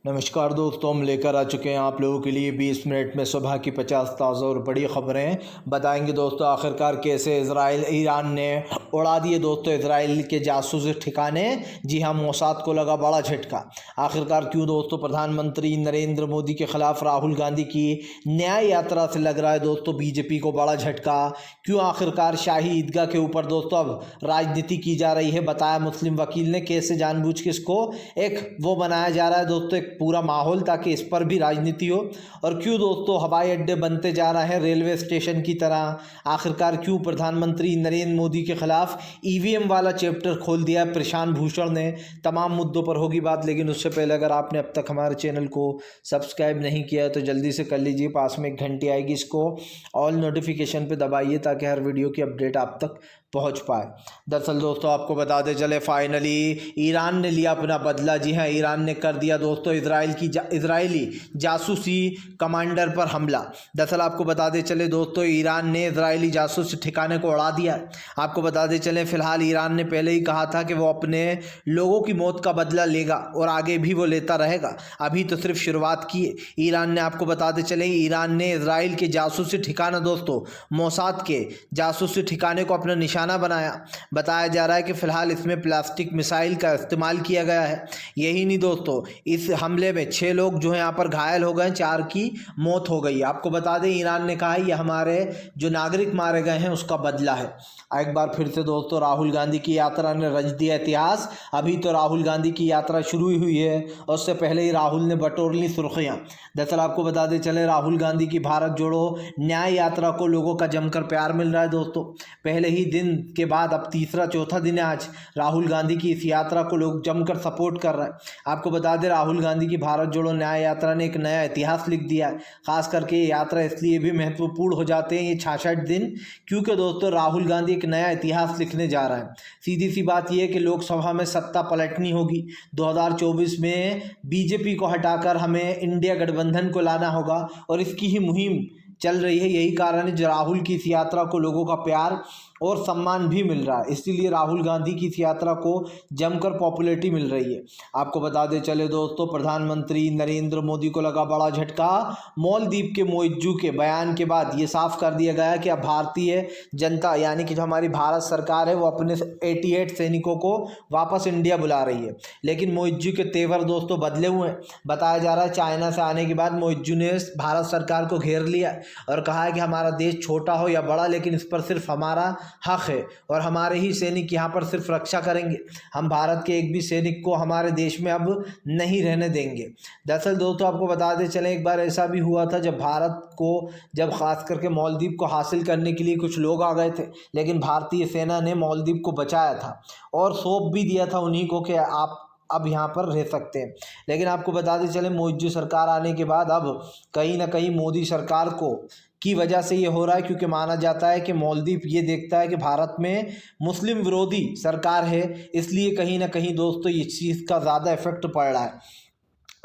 नमस्कार दोस्तों, हम लेकर आ चुके हैं आप लोगों के लिए 20 मिनट में सुबह की 50 ताज़ा और बड़ी ख़बरें बताएंगे। दोस्तों आखिरकार कैसे इजराइल ईरान ने उड़ा दिए दोस्तों इजराइल के जासूसी ठिकाने। जी हाँ, मोसाद को लगा बड़ा झटका। आखिरकार क्यों दोस्तों प्रधानमंत्री नरेंद्र मोदी के खिलाफ राहुल गांधी की न्याय यात्रा से लग रहा है दोस्तों बीजेपी को बड़ा झटका। क्यों आखिरकार शाही ईदगाह के ऊपर दोस्तों अब राजनीति की जा रही है, बताया मुस्लिम वकील ने। कैसे जानबूझ के इसको एक वो बनाया जा रहा है दोस्तों, एक पूरा माहौल, ताकि इस पर भी राजनीति हो। और क्यों दोस्तों हवाई अड्डे बनते जा रहे हैं रेलवे स्टेशन की तरह। आखिरकार क्यों प्रधानमंत्री नरेंद्र मोदी के खिलाफ ईवीएम वाला चैप्टर खोल दिया है प्रशांत भूषण ने। तमाम मुद्दों पर होगी बात, लेकिन उससे पहले अगर आपने अब तक हमारे चैनल को सब्सक्राइब नहीं किया है तो जल्दी से कर लीजिए। पास में एक घंटी आएगी, इसको ऑल नोटिफिकेशन पे दबाइए ताकि हर वीडियो की अपडेट आप तक पहुंच पाए। दरअसल दोस्तों आपको बताते चले, फाइनली ईरान ने लिया अपना बदला। जी हाँ, ईरान ने कर दिया दोस्तों इजरायली जासूसी कमांडर पर हमला। दरअसल आपको बताते चले दोस्तों, ईरान ने इजरायली जासूसी ठिकाने को उड़ा दिया। आपको बताते चले, फिलहाल ईरान ने पहले ही कहा था कि वो अपने लोगों की मौत का बदला लेगा और आगे भी वो लेता रहेगा। अभी तो सिर्फ शुरुआत की है ईरान ने। आपको बताते चले, ईरान ने इजराइल के जासूसी ठिकाना दोस्तों मोसाद के जासूसी ठिकाने को अपना निशाना बनाया। बताया जा रहा है कि फिलहाल इसमें प्लास्टिक मिसाइल का इस्तेमाल किया गया है। यही नहीं दोस्तों, इस हमले में 6 लोग जो है यहाँ पर घायल हो गए, 4 की मौत हो गई। आपको बता दें, ईरान ने कहा है ये हमारे जो नागरिक मारे गए हैं उसका बदला है। एक बार फिर से दोस्तों राहुल गांधी की यात्रा ने रच दिया इतिहास। अभी तो राहुल गांधी की यात्रा शुरू ही हुई है और उससे पहले ही राहुल ने बटोर ली सुर्खियां। दरअसल आपको बताते चले, राहुल गांधी की भारत जोड़ो न्याय यात्रा को लोगों का जमकर प्यार मिल रहा है दोस्तों। पहले ही दिन के बाद अब तीसरा चौथा दिन है आज राहुल गांधी की इस यात्रा को लोग जमकर सपोर्ट कर रहे हैं। आपको बता दें, राहुल गांधी की भारत जोड़ो न्याय यात्रा ने एक नया इतिहास लिख दिया है। खास करके ये यात्रा इसलिए भी महत्वपूर्ण हो जाते हैं ये 66 दिन, क्योंकि दोस्तों राहुल गांधी एक नया इतिहास लिखने जा रहा है। सीधी सी बात यह है कि लोकसभा में सत्ता पलटनी होगी 2024 में। बीजेपी को हटाकर हमें इंडिया गठबंधन को लाना होगा और इसकी ही मुहिम चल रही है। यही कारण है जो राहुल की इस यात्रा को लोगों का प्यार और सम्मान भी मिल रहा है। इसीलिए राहुल गांधी की इस यात्रा को जमकर पॉपुलैरिटी मिल रही है। आपको बताते चले दोस्तों, प्रधानमंत्री नरेंद्र मोदी को लगा बड़ा झटका। मालदीव के मोइज्जू के बयान के बाद ये साफ कर दिया गया कि अब भारतीय जनता यानी कि जो हमारी भारत सरकार है वो अपने 88 सैनिकों को वापस इंडिया बुला रही है। लेकिन मोइज्जू के तेवर दोस्तों बदले हुए हैं। बताया जा रहा है चाइना से आने के बाद मोइज्जू ने भारत सरकार को घेर लिया और कहा है कि हमारा देश छोटा हो या बड़ा, लेकिन इस पर सिर्फ हमारा हक है और हमारे ही सैनिक यहाँ पर सिर्फ रक्षा करेंगे। हम भारत के एक भी सैनिक को हमारे देश में अब नहीं रहने देंगे। दरअसल दोस्तों आपको बताते चलें, एक बार ऐसा भी हुआ था जब भारत को खास करके मालदीव को हासिल करने के लिए कुछ लोग आ गए थे, लेकिन भारतीय सेना ने मालदीव को बचाया था और सौंप भी दिया था उन्हीं को कि आप अब यहाँ पर रह सकते हैं। लेकिन आपको बताते चले, मोदी सरकार आने के बाद अब कहीं ना कहीं मोदी सरकार को की वजह से ये हो रहा है, क्योंकि माना जाता है कि मालदीव ये देखता है कि भारत में मुस्लिम विरोधी सरकार है, इसलिए कहीं ना कहीं दोस्तों इस चीज़ का ज़्यादा इफेक्ट पड़ रहा है।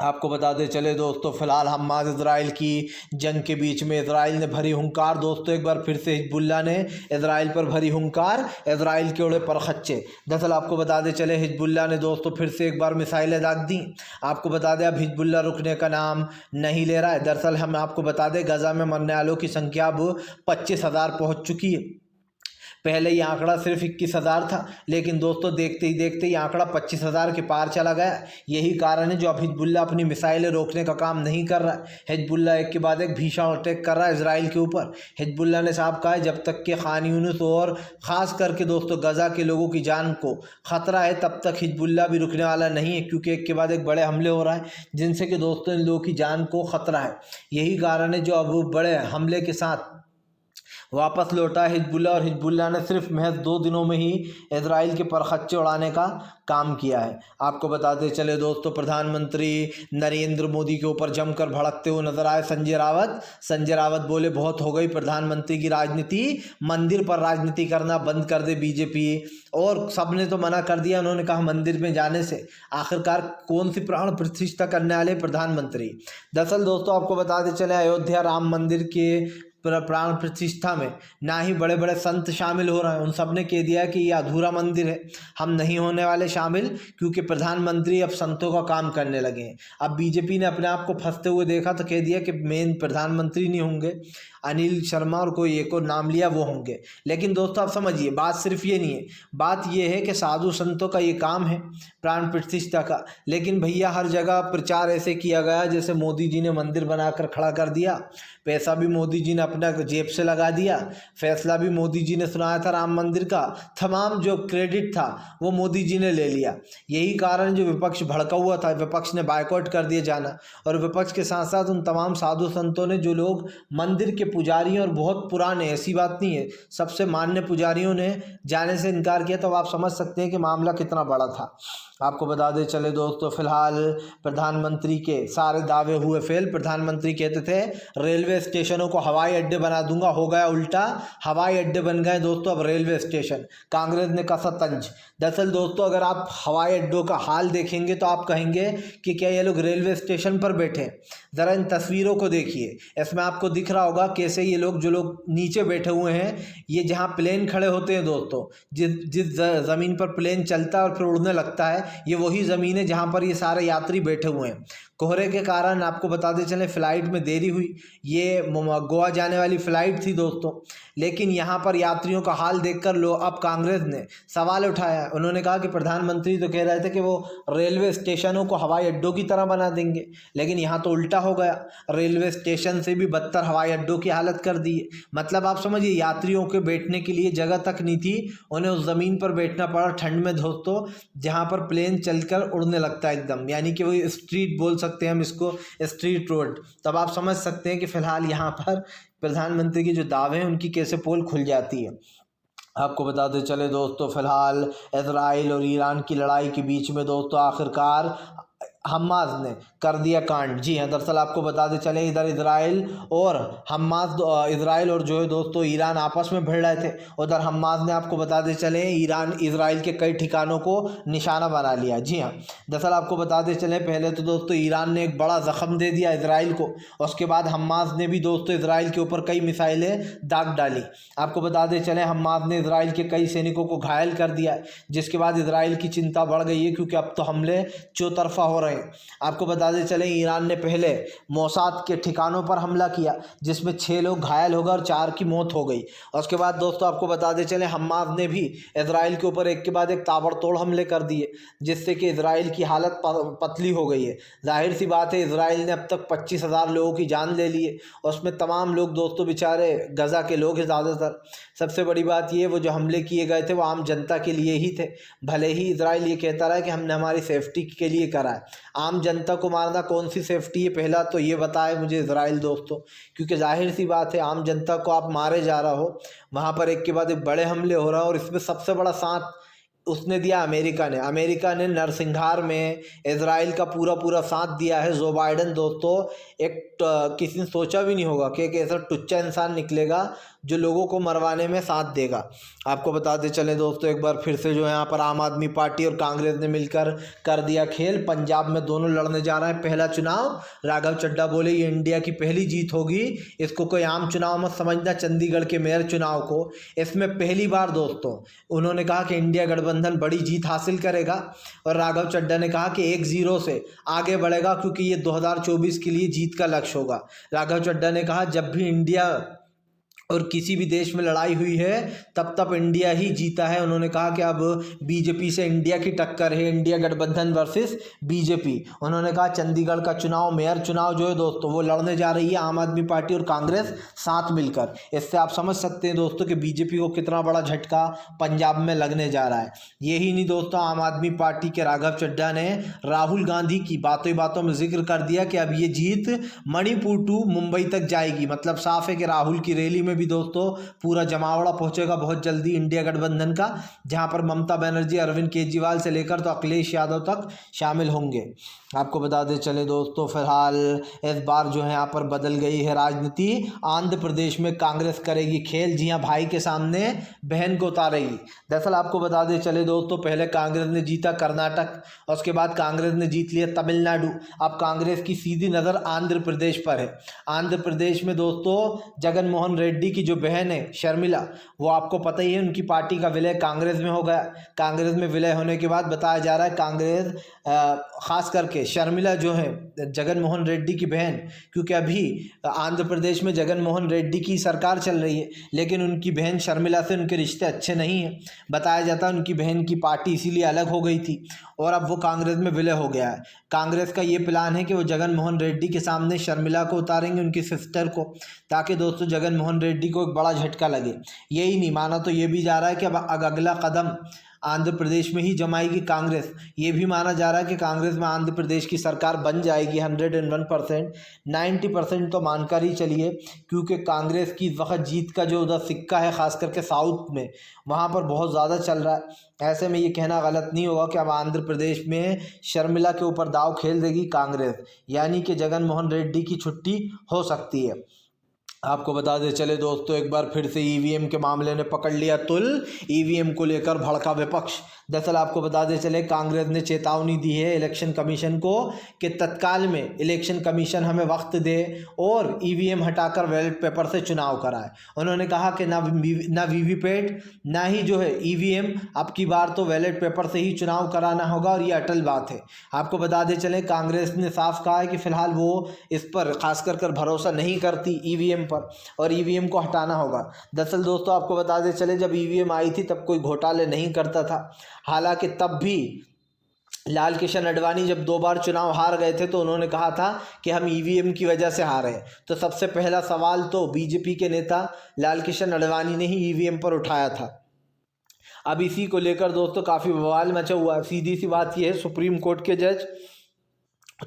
आपको बताते चले दोस्तों, फिलहाल हमास इजराइल की जंग के बीच में इजराइल ने भरी हुंकार। दोस्तों एक बार फिर से हिजबुल्ला ने इजराइल पर भरी हुंकार, इजराइल के उड़े पर खच्चे। दरअसल आपको बताते चले, हिजबुल्ला ने दोस्तों फिर से एक बार मिसाइलें दाग दी। आपको बता दें, अब हिजबुल्ला रुकने का नाम नहीं ले रहा है। दरअसल हम आपको बता दें, गजा में मरने वालों की संख्या अब 25,000 पहुँच चुकी है। पहले ये आंकड़ा सिर्फ 21,000 था, लेकिन दोस्तों देखते ही देखते ये आंकड़ा 25,000 के पार चला गया। यही कारण है जो अब हिजबुल्ला अपनी मिसाइलें रोकने का काम नहीं कर रहा है। हिजबुल्ला एक के बाद एक भीषण अटैक कर रहा है इजराइल के ऊपर। हिजबुल्ला ने साफ कहा है, जब तक कि खान यूनिस और ख़ास करके दोस्तों गजा के लोगों की जान को ख़तरा है, तब तक हिजबुल्ला भी रुकने वाला नहीं है, क्योंकि एक के बाद एक बड़े हमले हो रहा है जिनसे कि दोस्तों इन लोगों की जान को ख़तरा है। यही कारण है जो अब बड़े हमले के साथ वापस लौटा हिजबुल्ला, और हिजबुल्ला ने सिर्फ महज 2 दिनों में ही इजराइल के परखच्चे उड़ाने का काम किया है। आपको बताते चले दोस्तों, प्रधानमंत्री नरेंद्र मोदी के ऊपर जमकर भड़कते हुए नजर आए संजय रावत। संजय रावत बोले, बहुत हो गई प्रधानमंत्री की राजनीति, मंदिर पर राजनीति करना बंद कर दे बीजेपी। और सबने तो मना कर दिया, उन्होंने कहा मंदिर में जाने से आखिरकार कौन सी प्राण प्रतिष्ठा करने वाले प्रधानमंत्री। दरअसल दोस्तों आपको बताते चले, अयोध्या राम मंदिर के प्राण प्रतिष्ठा में ना ही बड़े बड़े संत शामिल हो रहे हैं। उन सब ने कह दिया कि ये अधूरा मंदिर है, हम नहीं होने वाले शामिल, क्योंकि प्रधानमंत्री अब संतों का काम करने लगे हैं। अब बीजेपी ने अपने आप को फंसते हुए देखा तो कह दिया कि मेन प्रधानमंत्री नहीं होंगे, अनिल शर्मा और कोई एक और नाम लिया वो होंगे। लेकिन दोस्तों आप समझिए, बात सिर्फ ये नहीं है, बात ये है कि साधु संतों का ये काम है प्राण प्रतिष्ठा का। लेकिन भैया हर जगह प्रचार ऐसे किया गया जैसे मोदी जी ने मंदिर बनाकर खड़ा कर दिया, पैसा भी मोदी जी ने अपना जेब से लगा दिया, फैसला भी मोदी जी ने सुनाया था राम मंदिर का, तमाम जो क्रेडिट था वो मोदी जी ने ले लिया। यही कारण जो विपक्ष भड़का हुआ था, विपक्ष ने बायकॉट कर दिया जाना, और विपक्ष के साथ साथ उन तमाम साधु संतों ने, जो लोग मंदिर के पुजारी और बहुत पुराने, ऐसी बात नहीं है, सबसे मान्य पुजारियों ने जाने से इनकार किया। तो आप समझ सकते हैं कि मामला कितना बड़ा था। आपको बता दें चले दोस्तों, फिलहाल प्रधानमंत्री के सारे दावे हुए फेल। प्रधानमंत्री कहते थे रेलवे स्टेशनों को हवाई अड्डे बना दूंगा, हो गया उल्टा, हवाई अड्डे बन गए दोस्तों अब रेलवे स्टेशन। कांग्रेस ने कसा तंज। दरअसल दोस्तों अगर आप हवाई अड्डों का हाल देखेंगे तो आप कहेंगे कि क्या ये लोग रेलवे स्टेशन पर बैठे। ज़रा इन तस्वीरों को देखिए, इसमें आपको दिख रहा होगा कैसे ये लोग, जो लोग नीचे बैठे हुए हैं, ये जहाँ प्लेन खड़े होते हैं दोस्तों, जिस ज़मीन पर प्लेन चलता है और फिर उड़ने लगता है, ये वही ज़मीन है जहाँ पर ये सारे यात्री बैठे हुए हैं। कोहरे के कारण आपको बताते चलें फ़्लाइट में देरी हुई, ये गोवा जाने वाली फ़्लाइट थी दोस्तों। लेकिन यहाँ पर यात्रियों का हाल देखकर अब कांग्रेस ने सवाल उठाया। उन्होंने कहा कि प्रधानमंत्री तो कह रहे थे कि वो रेलवे स्टेशनों को हवाई अड्डों की तरह बना देंगे, लेकिन यहाँ तो उल्टा हो गया, रेलवे स्टेशन से भी बदतर हवाई अड्डों की हालत कर दी है। मतलब आप समझिए, यात्रियों के बैठने के लिए जगह तक नहीं थी, उन्हें उस ज़मीन पर बैठना पड़ा ठंड में दोस्तों, जहाँ पर प्लेन चलकर उड़ने लगता है एकदम, यानी कि वो स्ट्रीट बोल सकते हैं हम इसको, स्ट्रीट रोड। तब आप समझ सकते हैं कि फ़िलहाल यहाँ पर प्रधानमंत्री के जो दावे हैं उनकी कैसे पोल खुल जाती है। आपको बताते चले दोस्तों, फिलहाल इजराइल और ईरान की लड़ाई के बीच में दोस्तों आखिरकार हमास ने कर दिया कांड। जी हाँ, दरअसल आपको बताते चले, इधर इजराइल और जो है दोस्तों ईरान आपस में भिड़ रहे थे, उधर हमास ने आपको बताते चले इजराइल के कई ठिकानों को निशाना बना लिया। जी हाँ, दरअसल आपको बताते चले, पहले तो दोस्तों ईरान ने एक बड़ा जख्म दे दिया इजराइल को, उसके बाद हमास ने भी दोस्तों इजराइल के ऊपर कई मिसाइलें दाग डाली। आपको बताते चले हमास ने इजराइल के कई सैनिकों को घायल कर दिया, जिसके बाद इजराइल की चिंता बढ़ गई है, क्योंकि अब तो हमले चौतरफा हो रहे हैं। आपको बताते चले ईरान ने पहले मोसाद के ठिकानों पर हमला किया, जिसमें 6 लोग घायल हो गए और 4 की मौत हो गई। उसके बाद दोस्तों आपको बताते चले हमास ने भी इजराइल के ऊपर एक के बाद एक ताबड़तोड़ हमले कर दिए, जिससे कि इजराइल की हालत पतली हो गई है। जाहिर सी बात है, इजराइल ने अब तक 25,000 लोगों की जान ले ली है, उसमें तमाम लोग दोस्तों बेचारे गजा के लोग हैं ज़्यादातर। सबसे बड़ी बात ये, वो जो हमले किए गए थे वो आम जनता के लिए ही थे, भले ही इजराइल ये कहता रहा है कि हमने हमारी सेफ्टी के लिए करा है। आम जनता को मारना कौन सी सेफ्टी है, पहला तो ये बताए मुझे इजराइल दोस्तों, क्योंकि जाहिर सी बात है आम जनता को आप मारे जा रहा हो, वहाँ पर एक के बाद एक बड़े हमले हो रहा है। और इसमें सबसे बड़ा साथ उसने दिया अमेरिका ने नरसिंहार में इजराइल का पूरा साथ दिया है। जो बाइडन दोस्तों, एक किसी ने सोचा भी नहीं होगा कि एक ऐसा टुच्चा इंसान निकलेगा जो लोगों को मरवाने में साथ देगा। आपको बताते चलें दोस्तों, एक बार फिर से जो है यहाँ पर आम आदमी पार्टी और कांग्रेस ने मिलकर कर दिया खेल। पंजाब में दोनों लड़ने जा रहे हैं पहला चुनाव। राघव चड्ढा बोले ये इंडिया की पहली जीत होगी, इसको कोई आम चुनाव मत समझना, चंडीगढ़ के मेयर चुनाव को। इसमें पहली बार दोस्तों उन्होंने कहा कि इंडिया गठबंधन बड़ी जीत हासिल करेगा, और राघव चड्ढा ने कहा कि 1-0 से आगे बढ़ेगा, क्योंकि ये 2024 के लिए जीत का लक्ष्य होगा। राघव चड्ढा ने कहा जब भी इंडिया और किसी भी देश में लड़ाई हुई है तब इंडिया ही जीता है। उन्होंने कहा कि अब बीजेपी से इंडिया की टक्कर है, इंडिया गठबंधन वर्सेस बीजेपी। उन्होंने कहा चंडीगढ़ का चुनाव, मेयर चुनाव जो है दोस्तों, वो लड़ने जा रही है आम आदमी पार्टी और कांग्रेस साथ मिलकर। इससे आप समझ सकते हैं दोस्तों कि बीजेपी को कितना बड़ा झटका पंजाब में लगने जा रहा है। यही नहीं दोस्तों, आम आदमी पार्टी के राघव चड्ढा ने राहुल गांधी की बातों में जिक्र कर दिया कि अब ये जीत मणिपुर टू मुंबई तक जाएगी। मतलब साफ है कि राहुल की रैली में भी भी दोस्तों पूरा जमावड़ा पहुंचेगा बहुत जल्दी इंडिया गठबंधन का, जहां पर ममता बनर्जी, अरविंद केजरीवाल से लेकर तो अखिलेश यादव तक शामिल होंगे। आपको बता दें चले दोस्तों, फिलहाल इस बार जो है यहाँ पर बदल गई है राजनीति। आंध्र प्रदेश में कांग्रेस करेगी खेल, जी हाँ, भाई के सामने बहन को उतारेगी। दरअसल आपको बता दें चले दोस्तों, पहले कांग्रेस ने जीता कर्नाटक और उसके बाद कांग्रेस ने जीत लिया तमिलनाडु। अब कांग्रेस की सीधी नज़र आंध्र प्रदेश पर है। आंध्र प्रदेश में दोस्तों जगन मोहन रेड्डी की जो बहन है शर्मिला, वो आपको पता ही है, उनकी पार्टी का विलय कांग्रेस में हो गया। कांग्रेस में विलय होने के बाद बताया जा रहा है कांग्रेस खास करके शर्मिला जो है जगन मोहन रेड्डी की बहन, क्योंकि अभी आंध्र प्रदेश में जगन मोहन रेड्डी की सरकार चल रही है, लेकिन उनकी बहन शर्मिला से उनके रिश्ते अच्छे नहीं हैं। बताया जाता है उनकी बहन की पार्टी इसीलिए अलग हो गई थी और अब वो कांग्रेस में विलय हो गया है। कांग्रेस का ये प्लान है कि वो जगन मोहन रेड्डी के सामने शर्मिला को उतारेंगे, उनकी सिस्टर को, ताकि दोस्तों जगन मोहन रेड्डी को एक बड़ा झटका लगे। यही नहीं माना तो ये भी जा रहा है कि अब अगला कदम आंध्र प्रदेश में ही जमाएगी कांग्रेस। ये भी माना जा रहा है कि कांग्रेस में आंध्र प्रदेश की सरकार बन जाएगी 101%, 90% तो मानकर ही चलिए, क्योंकि कांग्रेस की वक्त जीत का जो उधर सिक्का है खास करके साउथ में, वहाँ पर बहुत ज़्यादा चल रहा है। ऐसे में ये कहना गलत नहीं होगा कि अब आंध्र प्रदेश में शर्मिला के ऊपर दाव खेल देगी कांग्रेस, यानी कि जगन मोहन रेड्डी की छुट्टी हो सकती है। आपको बता दें चले दोस्तों, एक बार फिर से ईवीएम के मामले ने पकड़ लिया तुल। ईवीएम को लेकर भड़का विपक्ष। दरअसल आपको बता दें चले, कांग्रेस ने चेतावनी दी है इलेक्शन कमीशन को कि तत्काल में इलेक्शन कमीशन हमें वक्त दे और ईवीएम हटाकर बैलेट पेपर से चुनाव कराए। उन्होंने कहा कि ना वीवीपैट ना ही जो है ईवीएम, अब की बार तो बैलेट पेपर से ही चुनाव कराना होगा और ये अटल बात है। आपको बता दें चले, कांग्रेस ने साफ कहा है कि फिलहाल वो इस पर खास कर भरोसा नहीं करती ईवीएम पर और ईवीएम को हटाना होगा। दरअसल दोस्तों आपको बता दें चले, जब ईवीएम आई थी तब कोई घोटाले नहीं करता था। हालांकि तब भी लाल कृष्ण आडवाणी जब 2 बार चुनाव हार गए थे तो उन्होंने कहा था कि हम ईवीएम की वजह से हारे हैं। तो सबसे पहला सवाल तो बीजेपी के नेता लाल कृष्ण आडवाणी ने ही ईवीएम पर उठाया था। अब इसी को लेकर दोस्तों काफ़ी बवाल मचा हुआ है। सीधी सी बात यह है, सुप्रीम कोर्ट के जज,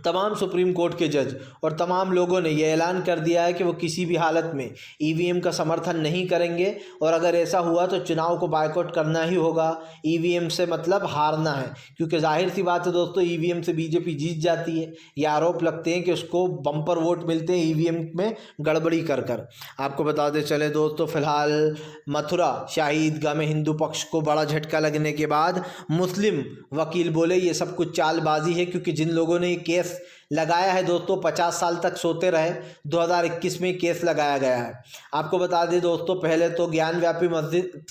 तमाम सुप्रीम कोर्ट के जज और तमाम लोगों ने यह ऐलान कर दिया है कि वो किसी भी हालत में ईवीएम का समर्थन नहीं करेंगे और अगर ऐसा हुआ तो चुनाव को बायकॉट करना ही होगा। ईवीएम से मतलब हारना है, क्योंकि जाहिर सी बात है दोस्तों, ईवीएम से बीजेपी जीत जाती है। ये आरोप लगते हैं कि उसको बम्पर वोट मिलते हैं ईवीएम में गड़बड़ी कर कर। आपको बताते चले दोस्तों, फिलहाल मथुरा शाही ईदगाह में हिंदू पक्ष को बड़ा झटका लगने के बाद मुस्लिम वकील बोले ये सब कुछ चालबाजी है, क्योंकि जिन लोगों ने ये केस लगाया है दोस्तों 50 साल तक सोते रहे। 2021 में केस लगाया गया है। आपको बता दें दोस्तों, पहले तो ज्ञान व्यापी मस्जिद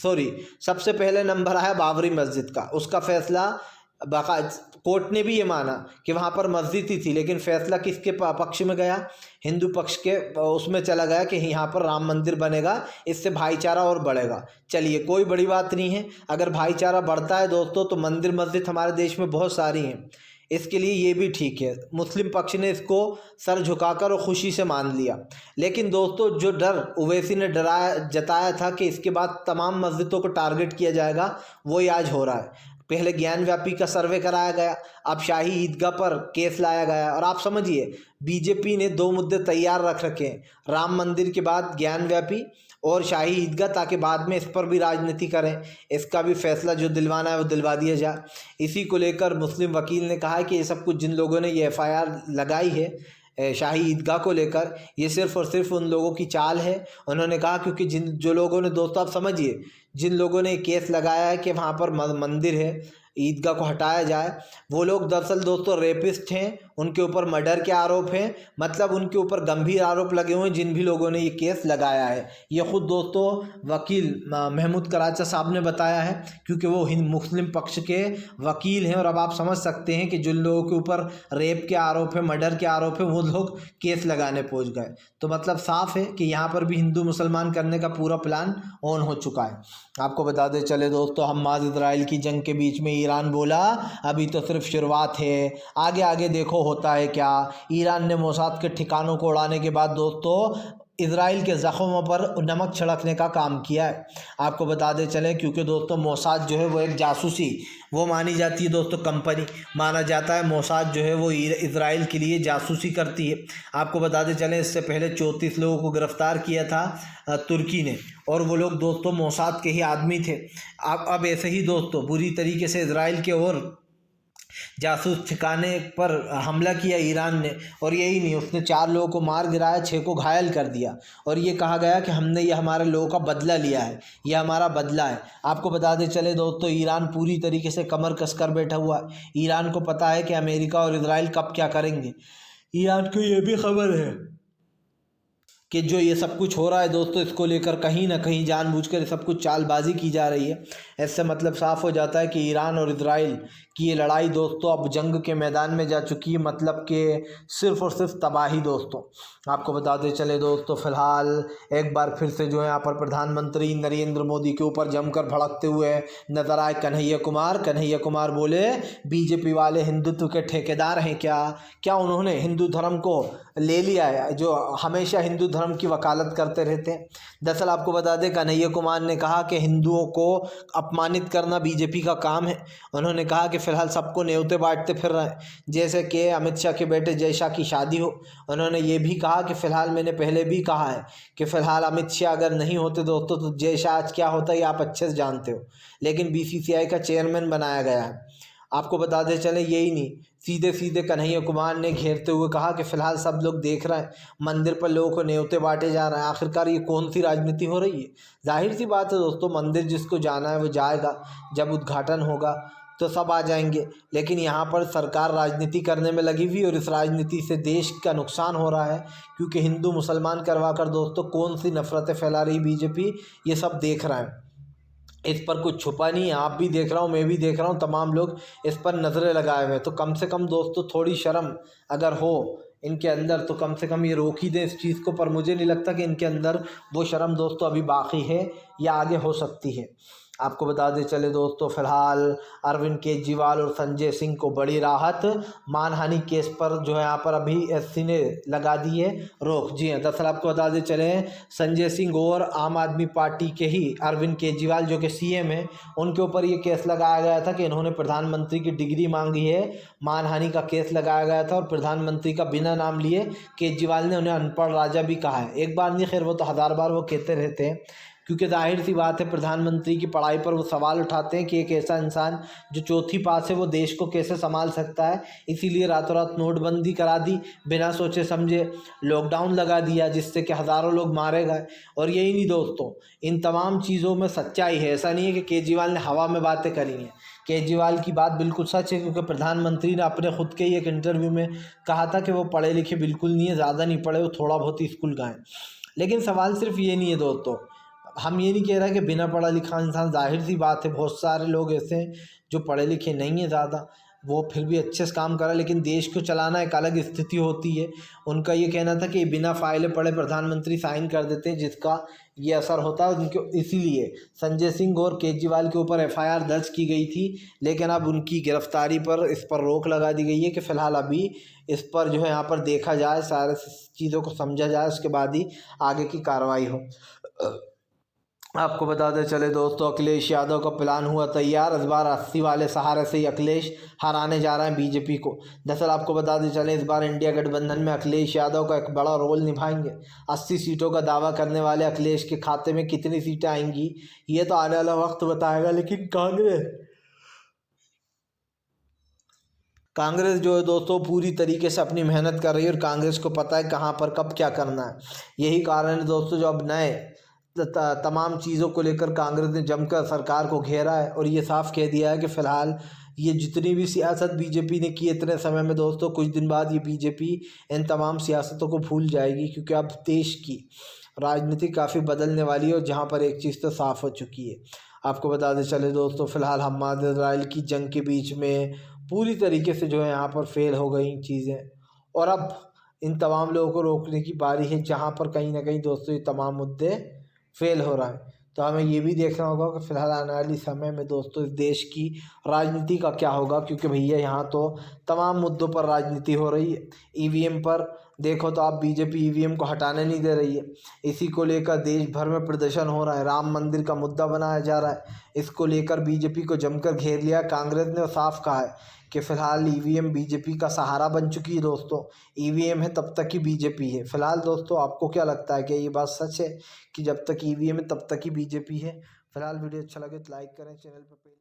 सबसे पहले नंबर आया बाबरी मस्जिद का। उसका फैसला कोर्ट ने भी ये माना कि वहाँ पर मस्जिद ही थी, लेकिन फैसला किसके पक्ष में गया? हिंदू पक्ष के उसमें चला गया कि यहाँ पर राम मंदिर बनेगा, इससे भाईचारा और बढ़ेगा। चलिए कोई बड़ी बात नहीं है, अगर भाईचारा बढ़ता है दोस्तों तो मंदिर मस्जिद हमारे देश में बहुत सारी हैं, इसके लिए ये भी ठीक है। मुस्लिम पक्ष ने इसको सर झुकाकर और खुशी से मान लिया। लेकिन दोस्तों जो डर ओवैसी ने जताया था कि इसके बाद तमाम मस्जिदों को टारगेट किया जाएगा, वो ही आज हो रहा है। पहले ज्ञान व्यापी का सर्वे कराया गया, अब शाही ईदगाह पर केस लाया गया और आप समझिए बीजेपी ने 2 मुद्दे तैयार रख रखे हैं, राम मंदिर के बाद ज्ञान व्यापी और शाही ईदगाह, ताकि बाद में इस पर भी राजनीति करें। इसका भी फैसला जो दिलवाना है वो दिलवा दिया जाए। इसी को लेकर मुस्लिम वकील ने कहा है कि ये सब कुछ जिन लोगों ने ये FIR लगाई है शाही ईदगाह को लेकर, ये सिर्फ़ और सिर्फ उन लोगों की चाल है। उन्होंने कहा क्योंकि जो लोगों ने दोस्तों आप समझिए, जिन लोगों ने केस लगाया है कि वहाँ पर मंदिर है, ईदगाह को हटाया जाए, वो लोग दरअसल दोस्तों रेपिस्ट हैं, उनके ऊपर मर्डर के आरोप हैं, मतलब उनके ऊपर गंभीर आरोप लगे हुए हैं जिन भी लोगों ने ये केस लगाया है। ये खुद दोस्तों वकील महमूद कराचा साहब ने बताया है, क्योंकि वो मुस्लिम पक्ष के वकील हैं। और अब आप समझ सकते हैं कि जिन लोगों के ऊपर रेप के आरोप है, मर्डर के आरोप है, वो लोग केस लगाने पहुँच गए। तो मतलब साफ है कि यहाँ पर भी हिंदू मुसलमान करने का पूरा प्लान ऑन हो चुका है। आपको बता दें चले दोस्तों, हमास इजराइल की जंग के बीच में ईरान बोला अभी तो सिर्फ शुरुआत है, आगे आगे देखो होता है क्या। ईरान ने मोसाद के ठिकानों को उड़ाने के बाद दोस्तों इजराइल के ज़ख्मों पर नमक छिड़कने का काम किया है। आपको बता दें चलें, क्योंकि दोस्तों मोसाद जो है वो एक जासूसी वो मानी जाती है दोस्तों, कंपनी माना जाता है। मोसाद जो है वो इजराइल के लिए जासूसी करती है। आपको बता दें चलें, इससे पहले 34 लोगों को गिरफ्तार किया था तुर्की ने, और वो लोग दोस्तों मोसाद के ही आदमी थे। अब ऐसे ही दोस्तों बुरी तरीके से इजराइल के और जासूस ठिकाने पर हमला किया ईरान ने, और यही नहीं, उसने 4 लोगों को मार गिराया, 6 को घायल कर दिया, और ये कहा गया कि हमने ये हमारे लोगों का बदला लिया है, ये हमारा बदला है। आपको बता दें चले दोस्तों, ईरान पूरी तरीके से कमर कसकर बैठा हुआ है। ईरान को पता है कि अमेरिका और इजराइल कब क्या करेंगे। ईरान को ये भी खबर है कि जो ये सब कुछ हो रहा है दोस्तों, इसको लेकर कहीं ना कहीं जानबूझकर ये सब कुछ चालबाजी की जा रही है। इससे मतलब साफ हो जाता है कि ईरान और इजराइल की ये लड़ाई दोस्तों अब जंग के मैदान में जा चुकी है, मतलब कि सिर्फ और सिर्फ तबाही दोस्तों। आपको बताते चले दोस्तों, फिलहाल एक बार फिर से जो है यहाँ पर प्रधानमंत्री नरेंद्र मोदी के ऊपर जमकर भड़कते हुए नजर आए कन्हैया कुमार। कन्हैया कुमार बोले बीजेपी वाले हिंदुत्व के ठेकेदार हैं क्या उन्होंने हिंदू धर्म को ले लिया है, जो हमेशा हिंदू धर्म की वकालत करते रहते हैं। दरअसल आपको बता दें, कन्हैया कुमार ने कहा कि हिंदुओं को अपमानित करना बीजेपी का काम है। उन्होंने कहा कि फिलहाल सबको न्योते बांटते फिर रहे हैं, जैसे कि अमित शाह के बेटे जय शाह की शादी हो। उन्होंने ये भी कहा कि फिलहाल मैंने पहले भी कहा है कि फिलहाल अमित शाह अगर नहीं होते दोस्तों तो जय शाह आज क्या होता है ये आप अच्छे से जानते हो, लेकिन बीसीसीआई का चेयरमैन बनाया गया है। आपको बताते चले, यही नहीं, सीधे सीधे कन्हैया कुमार ने घेरते हुए कहा कि फिलहाल सब लोग देख रहे हैं, मंदिर पर लोगों को न्योते बांटे जा रहे हैं। आखिरकार ये कौन सी राजनीति हो रही है? जाहिर सी बात है दोस्तों, मंदिर जिसको जाना है वो जाएगा, जब उद्घाटन होगा तो सब आ जाएंगे। लेकिन यहाँ पर सरकार राजनीति करने में लगी हुई, और इस राजनीति से देश का नुकसान हो रहा है, क्योंकि हिंदू मुसलमान करवा कर दोस्तों कौन सी नफरतें फैला रही बीजेपी, ये सब देख रहे हैं। इस पर कुछ छुपा नहीं है, आप भी देख रहा हूँ, मैं भी देख रहा हूँ, तमाम लोग इस पर नज़रें लगाए हुए हैं। तो कम से कम दोस्तों थोड़ी शर्म अगर हो इनके अंदर तो कम से कम ये रोक ही दें इस चीज़ को, पर मुझे नहीं लगता कि इनके अंदर वो शर्म दोस्तों अभी बाकी है या आगे हो सकती है। आपको बता दें चले दोस्तों, फिलहाल अरविंद केजरीवाल और संजय सिंह को बड़ी राहत, मानहानि केस पर जो है यहाँ पर अभी एससी ने लगा दी है रोक। जी हाँ, दरअसल आपको बता दें चले, संजय सिंह और आम आदमी पार्टी के ही अरविंद केजरीवाल जो कि सीएम है, उनके ऊपर ये केस लगाया गया था कि इन्होंने प्रधानमंत्री की डिग्री मांगी है, मानहानि का केस लगाया गया था, और प्रधानमंत्री का बिना नाम लिए केजरीवाल ने उन्हें अनपढ़ राजा भी कहा है। एक बार नहीं, खैर वो तो 1000 बार वो कहते रहते हैं, क्योंकि जाहिर सी बात है प्रधानमंत्री की पढ़ाई पर वो सवाल उठाते हैं कि एक ऐसा इंसान जो चौथी पास है वो देश को कैसे संभाल सकता है। इसीलिए रातों रात नोटबंदी करा दी, बिना सोचे समझे लॉकडाउन लगा दिया, जिससे कि हज़ारों लोग मारे गए। और यही नहीं दोस्तों, इन तमाम चीज़ों में सच्चाई है। ऐसा नहीं है कि केजरीवाल ने हवा में बातें करी हैं, केजरीवाल की बात बिल्कुल सच है, क्योंकि प्रधानमंत्री ने अपने खुद के ही एक इंटरव्यू में कहा था कि वो पढ़े लिखे बिल्कुल नहीं है, ज़्यादा नहीं पढ़े, वो थोड़ा बहुत ही स्कूल गए। लेकिन सवाल सिर्फ ये नहीं है दोस्तों, हम ये नहीं कह रहे कि बिना पढ़ा लिखा इंसान, जाहिर सी बात है बहुत सारे लोग ऐसे हैं जो पढ़े लिखे नहीं हैं ज़्यादा, वो फिर भी अच्छे से काम कर रहा है, लेकिन देश को चलाना एक अलग स्थिति होती है। उनका ये कहना था कि बिना फाइलें पढ़े प्रधानमंत्री साइन कर देते हैं, जिसका ये असर होता है उनको। इसीलिए संजय सिंह और केजरीवाल के ऊपर एफआईआर दर्ज की गई थी, लेकिन अब उनकी गिरफ्तारी पर इस पर रोक लगा दी गई है कि फ़िलहाल अभी इस पर जो है यहाँ पर देखा जाए, सारे चीज़ों को समझा जाए, उसके बाद ही आगे की कार्रवाई हो। आपको बताते चले दोस्तों, अखिलेश यादव का प्लान हुआ तैयार, इस बार 80 वाले सहारे से ही अखिलेश हराने जा रहे हैं बीजेपी को। दरअसल आपको बताते चले, इस बार इंडिया गठबंधन में अखिलेश यादव का एक बड़ा रोल निभाएंगे। 80 सीटों का दावा करने वाले अखिलेश के खाते में कितनी सीटें आएंगी ये तो आने वाला वक्त बताएगा। लेकिन कांग्रेस जो है दोस्तों पूरी तरीके से अपनी मेहनत कर रही है, और कांग्रेस को पता है कहाँ पर कब क्या करना है। यही कारण है दोस्तों, जो अब नए तमाम चीज़ों को लेकर कांग्रेस ने जमकर सरकार को घेरा है, और ये साफ कह दिया है कि फ़िलहाल ये जितनी भी सियासत बीजेपी ने की इतने समय में दोस्तों, कुछ दिन बाद ये बीजेपी इन तमाम सियासतों को भूल जाएगी, क्योंकि अब देश की राजनीति काफ़ी बदलने वाली है, और जहाँ पर एक चीज़ तो साफ़ हो चुकी है। आपको बताते चले दोस्तों, फ़िलहाल हमाद इजराइल की जंग के बीच में पूरी तरीके से जो है यहाँ पर फेल हो गई चीज़ें, और अब इन तमाम लोगों को रोकने की बारी है, जहाँ पर कहीं ना कहीं दोस्तों ये तमाम मुद्दे फेल हो रहा है। तो हमें ये भी देखना होगा कि फ़िलहाल आने वाली समय में दोस्तों इस देश की राजनीति का क्या होगा, क्योंकि भैया यहाँ तो तमाम मुद्दों पर राजनीति हो रही है। ईवीएम पर देखो तो आप बीजेपी ईवीएम को हटाने नहीं दे रही है। इसी को लेकर देश भर में प्रदर्शन हो रहा है, राम मंदिर का मुद्दा बनाया जा रहा है। इसको लेकर बीजेपी को जमकर घेर लिया कांग्रेस ने और साफ कहा है कि फ़िलहाल ईवीएम बीजेपी का सहारा बन चुकी है। दोस्तों, ईवीएम है तब तक ही बीजेपी है। फिलहाल दोस्तों, आपको क्या लगता है कि ये बात सच है कि जब तक ईवीएम है तब तक ही बीजेपी है? फिलहाल वीडियो अच्छा लगे तो लाइक करें, चैनल पर